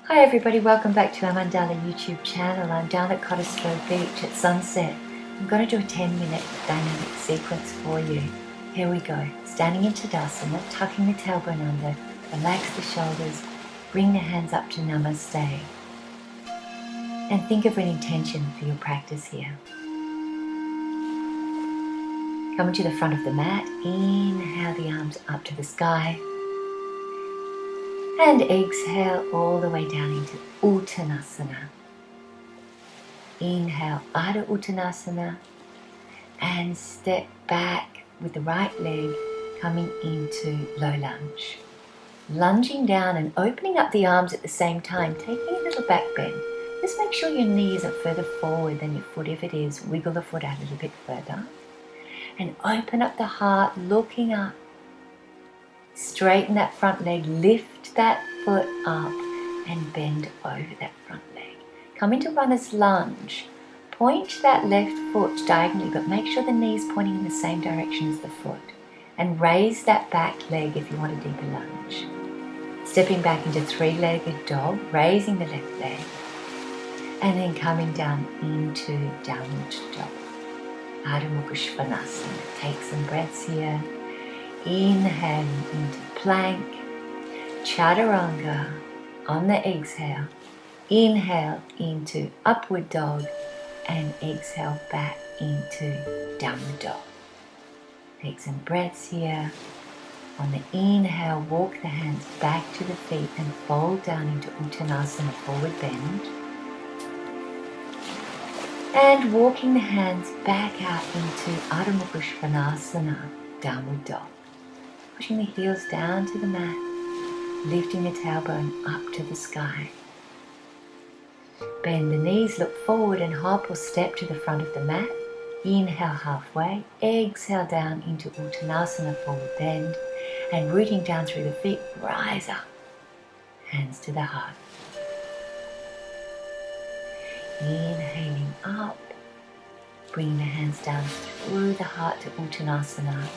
Hi everybody, welcome back to our Mandala YouTube channel. I'm down at Cottesloe Beach at sunset. I'm going to do a 10-minute dynamic sequence for you. Here we go. Standing in Tadasana, tucking the tailbone under, relax the shoulders, bring the hands up to Namaste. And think of an intention for your practice here. Coming to the front of the mat, inhale the arms up to the sky. And exhale all the way down into Uttanasana. Inhale, Ardha Uttanasana, and step back with the right leg coming into low lunge. Lunging down and opening up the arms at the same time, taking a little back bend. Just make sure your knee isn't further forward than your foot. If it is, wiggle the foot out a little bit further. And open up the heart, looking up. Straighten that front leg, lift that foot up and bend over that front leg. Come into runner's lunge. Point that left foot diagonally, but make sure the knee is pointing in the same direction as the foot. And raise that back leg if you want a deeper lunge. Stepping back into three-legged dog, raising the left leg. And then coming down into downward dog. Ardha Mukha Svanasana. Take some breaths here. Inhaling into plank, chaturanga on the exhale. Inhale into upward dog and exhale back into downward dog. Take some breaths here. On the inhale, walk the hands back to the feet and fold down into Uttanasana, forward bend. And walking the hands back out into Ardha Mukha Svanasana, downward dog. Pushing the heels down to the mat, lifting the tailbone up to the sky. Bend the knees, look forward and hop or step to the front of the mat. Inhale halfway, exhale down into Uttanasana, forward bend, and rooting down through the feet, rise up, hands to the heart. Inhaling up, bringing the hands down through the heart to Uttanasana.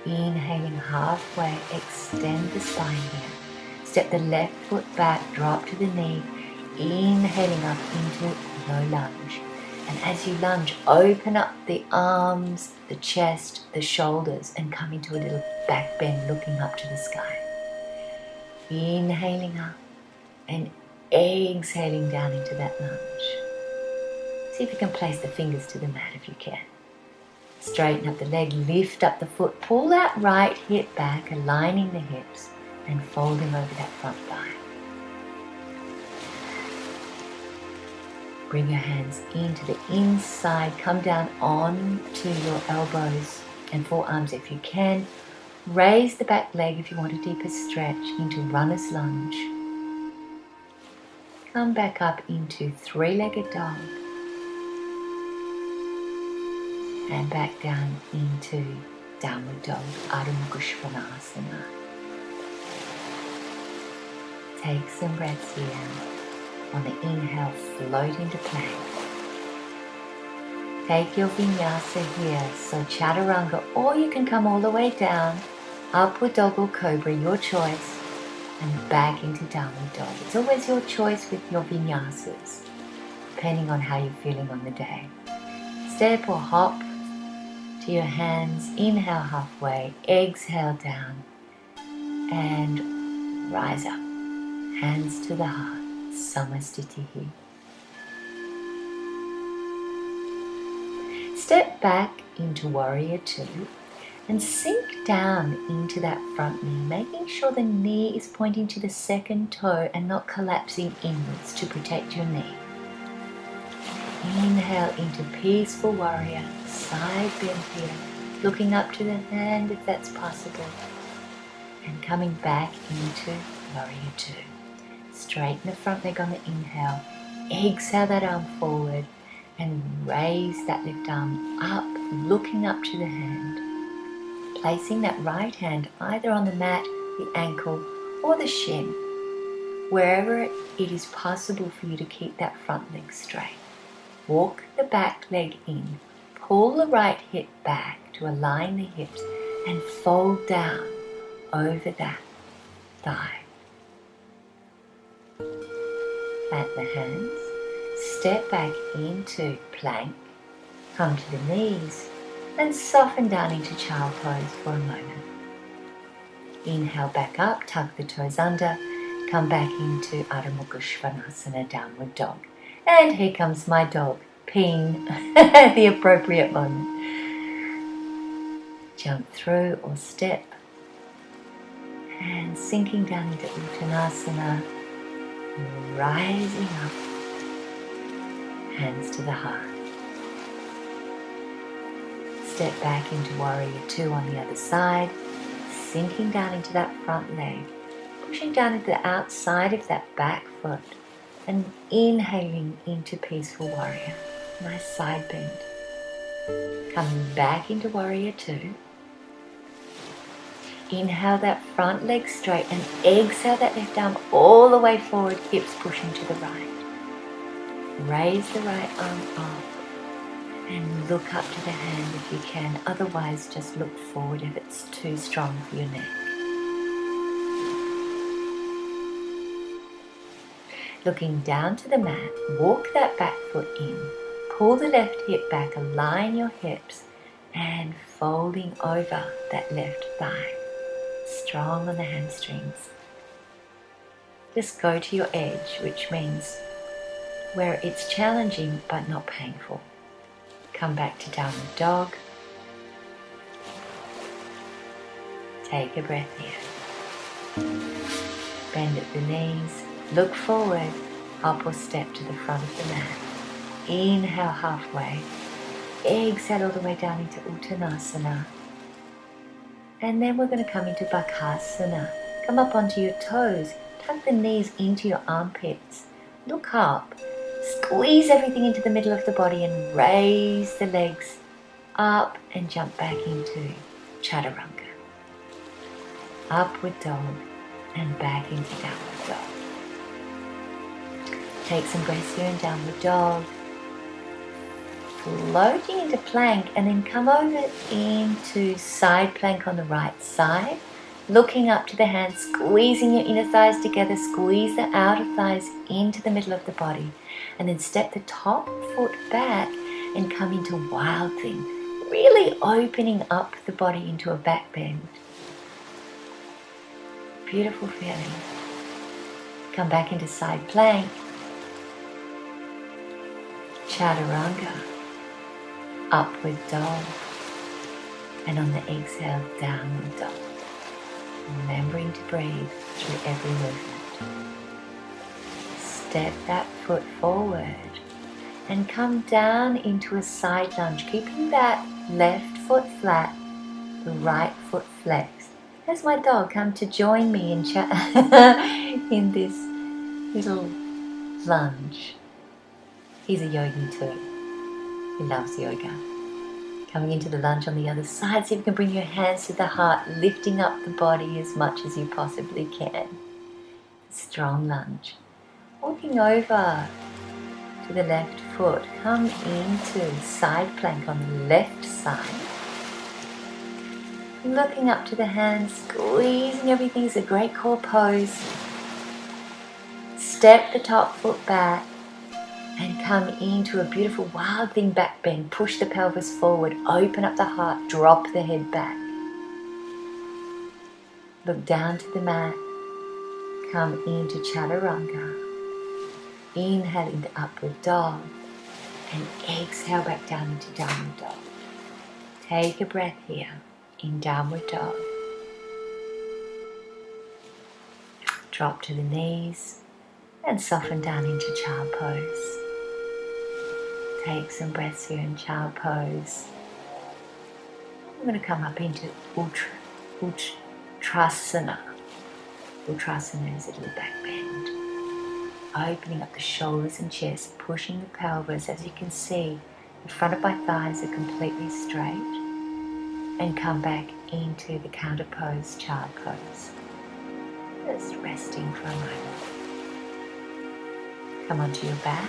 Inhaling halfway, extend the spine here. Step the left foot back, drop to the knee. Inhaling up into low lunge. And as you lunge, open up the arms, the chest, the shoulders, and come into a little back bend, looking up to the sky. Inhaling up and exhaling down into that lunge. See if you can place the fingers to the mat if you can. Straighten up the leg, lift up the foot, pull that right hip back, aligning the hips and folding over that front thigh. Bring your hands into the inside, come down onto your elbows and forearms if you can. Raise the back leg if you want a deeper stretch into runner's lunge. Come back up into three-legged dog. And back down into downward dog, Ardha Mukha Svanasana. Take some breaths here. On the inhale, float into plank. Take your vinyasa here, so chaturanga, or you can come all the way down, upward dog or cobra, your choice, and back into downward dog. It's always your choice with your vinyasas, depending on how you're feeling on the day. Step or hop to your hands, inhale halfway, exhale down, and rise up, hands to the heart, Samastitihi. Step back into warrior two and sink down into that front knee, making sure the knee is pointing to the second toe and not collapsing inwards to protect your knee. Inhale into peaceful warrior, side bend here, looking up to the hand if that's possible, and coming back into warrior two. Straighten the front leg on the inhale, exhale that arm forward, and raise that left arm up, looking up to the hand. Placing that right hand either on the mat, the ankle, or the shin, wherever it is possible for you to keep that front leg straight. Walk the back leg in, pull the right hip back to align the hips and fold down over that thigh. Plant the hands, step back into plank, come to the knees, and soften down into child pose for a moment. Inhale back up, tuck the toes under, come back into Adho Mukha Svanasana, downward dog. And here comes my dog, peeing at the appropriate moment. Jump through or step, and sinking down into Uttanasana, rising up, hands to the heart. Step back into Warrior Two on the other side, sinking down into that front leg, pushing down into the outside of that back foot, and inhaling into Peaceful Warrior. Nice side bend. Coming back into Warrior Two. Inhale that front leg straight and exhale that left arm all the way forward, hips pushing to the right. Raise the right arm up and look up to the hand if you can. Otherwise, just look forward if it's too strong for your neck. Looking down to the mat, walk that back foot in. Pull the left hip back, align your hips, and folding over that left thigh. Strong on the hamstrings. Just go to your edge, which means where it's challenging but not painful. Come back to downward dog. Take a breath here. Bend at the knees. Look forward, up or step to the front of the mat. Inhale halfway. Exhale all the way down into Uttanasana. And then we're going to come into Bakasana. Come up onto your toes. Tuck the knees into your armpits. Look up. Squeeze everything into the middle of the body and raise the legs up and jump back into Chaturanga. Upward dog and back into downward dog. Take some breaths here in downward dog. Floating into plank and then come over into side plank on the right side. Looking up to the hands, squeezing your inner thighs together, squeeze the outer thighs into the middle of the body. And then step the top foot back and come into Wild Thing. Really opening up the body into a back bend. Beautiful feeling. Come back into side plank. Chaturanga. Upward dog. And on the exhale, downward dog. Remembering to breathe through every movement. Step that foot forward and come down into a side lunge, keeping that left foot flat, the right foot flexed. There's my dog come to join me in in this little lunge. He's a yogi too. He loves yoga. Coming into the lunge on the other side, see if you can bring your hands to the heart, lifting up the body as much as you possibly can. Strong lunge. Walking over to the left foot, come into side plank on the left side. Looking up to the hands, squeezing everything. It's a great core pose. Step the top foot back and come into a beautiful Wild Thing back bend. Push the pelvis forward, open up the heart, drop the head back. Look down to the mat, come into Chaturanga. Inhale into Upward Dog and exhale back down into Downward Dog. Take a breath here in Downward Dog. Drop to the knees and soften down into Child Pose. Take some breaths here in Child Pose. I'm going to come up into Uttanasana. Uttanasana is a little back bend. Opening up the shoulders and chest, pushing the pelvis. As you can see, the front of my thighs are completely straight. And come back into the counter pose, Child Pose. Just resting for a moment. Come onto your back.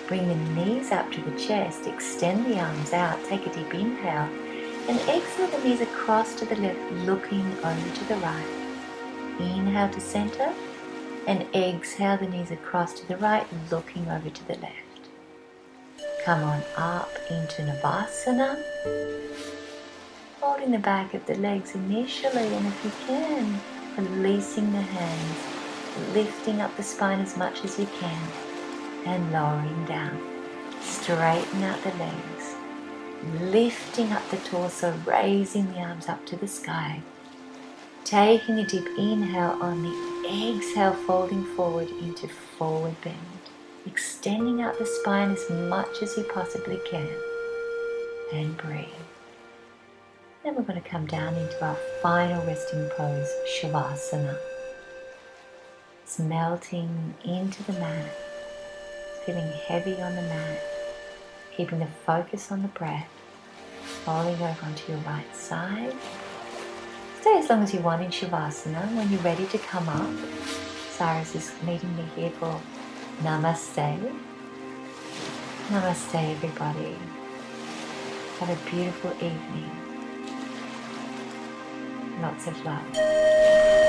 Bring the knees up to the chest. Extend the arms out. Take a deep inhale. And exhale the knees across to the left, looking over to the right. Inhale to center. And exhale the knees across to the right, looking over to the left. Come on up into Shavasana. Holding the back of the legs initially, and if you can, releasing the hands, lifting up the spine as much as you can, and lowering down. Straighten out the legs, lifting up the torso, raising the arms up to the sky. Taking a deep inhale on the exhale, folding forward into forward bend. Extending out the spine as much as you possibly can. And breathe. Then we're going to come down into our final resting pose, Shavasana. It's melting into the mat. Feeling heavy on the mat. Keeping the focus on the breath. Rolling over onto your right side. Stay as long as you want in Shavasana. When you're ready to come up, Cyrus is meeting me here for Namaste. Namaste, everybody. Have a beautiful evening. Lots of love.